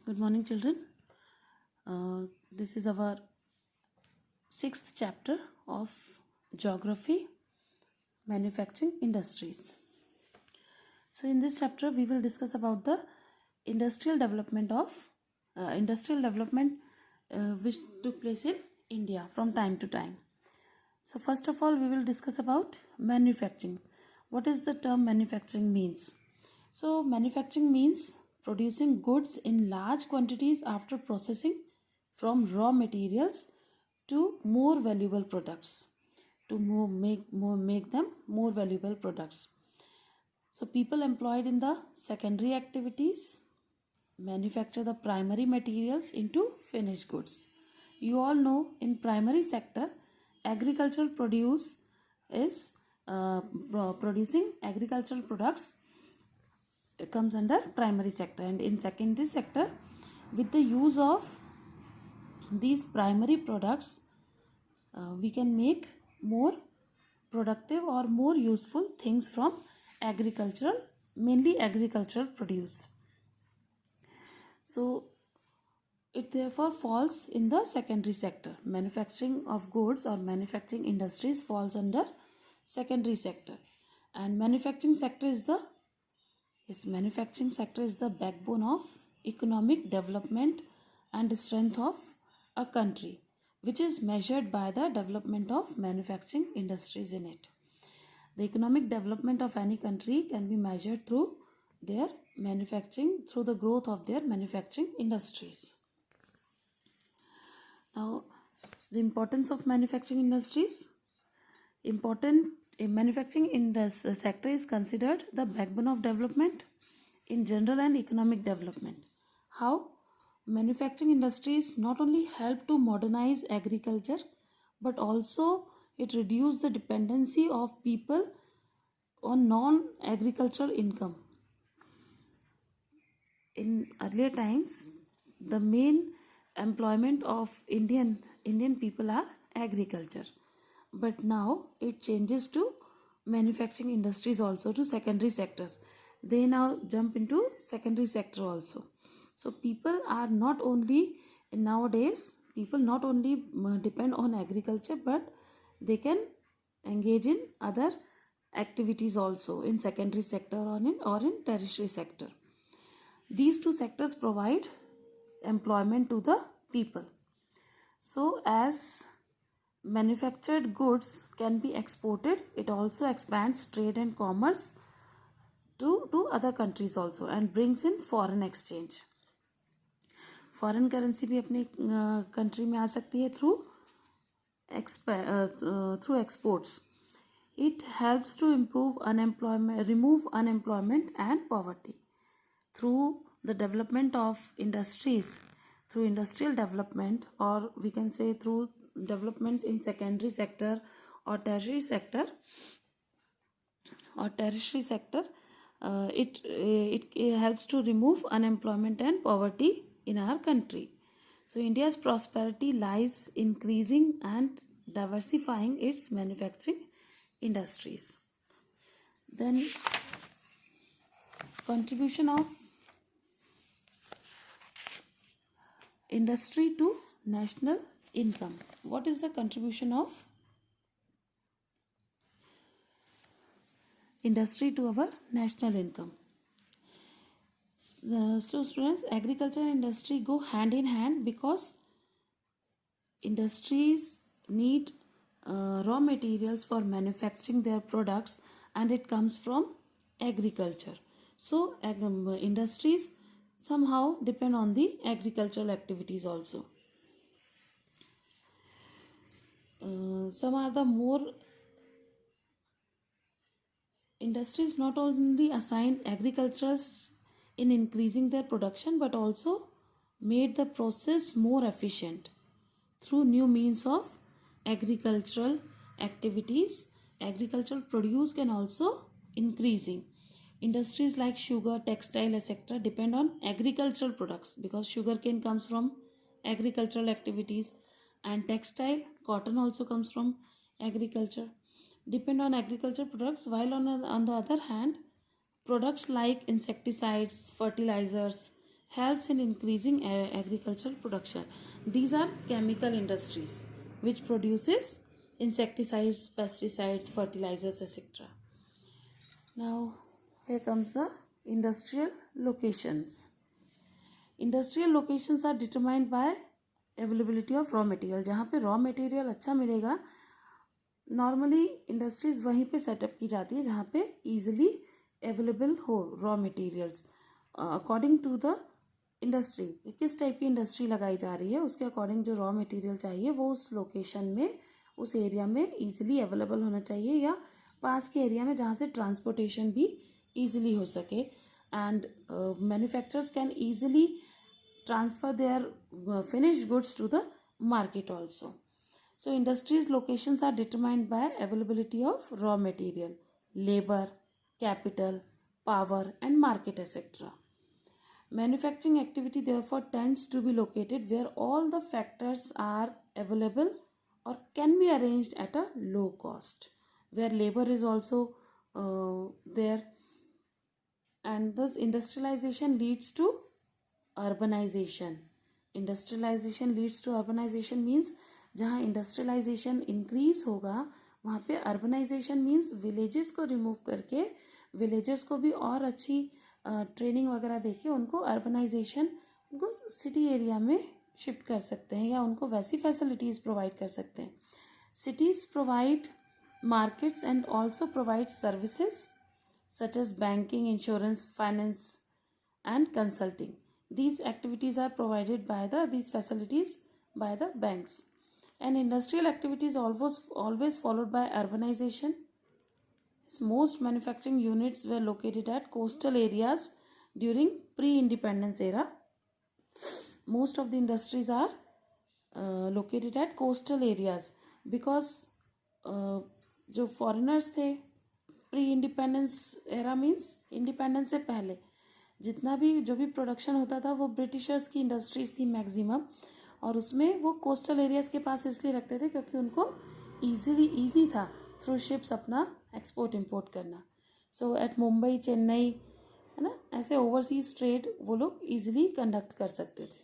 Good morning, children. This is our sixth chapter of Geography, Manufacturing Industries. So, in this chapter, we will discuss about the industrial development which took place in India from time to time. So, first of all, we will discuss about manufacturing. What is the term manufacturing means? So, manufacturing means producing goods in large quantities after processing from raw materials to more valuable products, to make them more valuable products. So, people employed in the secondary activities manufacture the primary materials into finished goods. You all know in primary sector, agricultural produce is producing agricultural products comes under primary sector, and in secondary sector, with the use of these primary products, we can make more productive or more useful things from mainly agricultural produce. So it therefore falls in the secondary sector. Manufacturing of goods or manufacturing industries falls under secondary sector, and manufacturing sector is the backbone of economic development and strength of a country, which is measured by the development of manufacturing industries in it. The economic development of any country can be measured through their manufacturing, through the growth of their manufacturing industries. Now, the importance of manufacturing industries. Manufacturing sector is considered the backbone of development in general and economic development. How? Manufacturing industries not only help to modernize agriculture, but also it reduces the dependency of people on non-agricultural income. In earlier times, the main employment of Indian people are agriculture, but now it changes to manufacturing industries also, to secondary sectors. They now jump into secondary sector also. So people are not only depend on agriculture, but they can engage in other activities also in secondary sector or in tertiary sector. These two sectors provide employment to the people. So as manufactured goods can be exported, it also expands trade and commerce to other countries also, and brings in foreign exchange. Foreign currency भी अपने country में आ सकती है through exports. It helps to remove unemployment and poverty through the development of industries, through industrial development, or we can say through development in secondary sector or tertiary sector. It helps to remove unemployment and poverty in our country. So India's prosperity lies in increasing and diversifying its manufacturing industries. Then contribution of industry to national income. What is the contribution of industry to our national income? So students, agriculture and industry go hand in hand, because industries need raw materials for manufacturing their products, and it comes from agriculture. So industries somehow depend on the agricultural activities also. Some are the more industries not only assigned agricultures in increasing their production, but also made the process more efficient through new means of agricultural activities. Agricultural produce can also increasing. Industries like sugar, textile, etc. depend on agricultural products, because sugarcane comes from agricultural activities, and textile, cotton also comes from agriculture, depend on agricultural products. While on the other hand, products like insecticides, fertilizers, helps in increasing agricultural production. These are chemical industries which produces insecticides, pesticides, fertilizers, etc. Now here comes the industrial locations. Industrial locations are determined by availability of raw material. जहाँ पे raw material अच्छा मिलेगा, normally industries वहीं पे setup की जाती है जहाँ पे ईजिली अवेलेबल हो raw materials. According to the industry, किस टाइप की इंडस्ट्री लगाई जा रही है उसके अकॉर्डिंग जो रॉ मटेरियल चाहिए वो उस लोकेशन में, उस एरिया में ईजिली अवेलेबल होना चाहिए, या पास के एरिया में जहाँ से ट्रांसपोर्टेशन भी ईजिली हो सके. And manufacturers can easily transfer their finished goods to the market also. So industries locations are determined by availability of raw material, labor, capital, power and market, etc. Manufacturing activity therefore tends to be located where all the factors are available or can be arranged at a low cost, where labor is also there. And thus industrialization leads to urbanization. Industrialization leads to urbanization means जहाँ industrialisation increase होगा वहाँ पे urbanisation means villages को remove करके villages को भी और अच्छी ट्रेनिंग वगैरह देके उनको अर्बनाइजेशन, उनको सिटी एरिया में शिफ्ट कर सकते हैं या उनको वैसी फैसिलिटीज़ प्रोवाइड कर सकते हैं. Cities provide markets and also provide services such as banking, insurance, finance and consulting. These activities are provided by these facilities by the banks. And industrial activity is always followed by urbanization. Most manufacturing units were located at coastal areas during pre-independence era. Most of the industries are located at coastal areas because जो foreigners थे pre-independence era means independence से पहले जितना भी जो भी production होता था वो ब्रिटिशर्स की इंडस्ट्रीज थी मैक्सिमम, और उसमें वो कोस्टल एरियाज़ के पास इसलिए रखते थे क्योंकि उनको ईजी था थ्रू शिप्स अपना एक्सपोर्ट इंपोर्ट करना. सो एट मुंबई, चेन्नई, है ना, ऐसे ओवरसीज ट्रेड वो लोग ईजिली कंडक्ट कर सकते थे.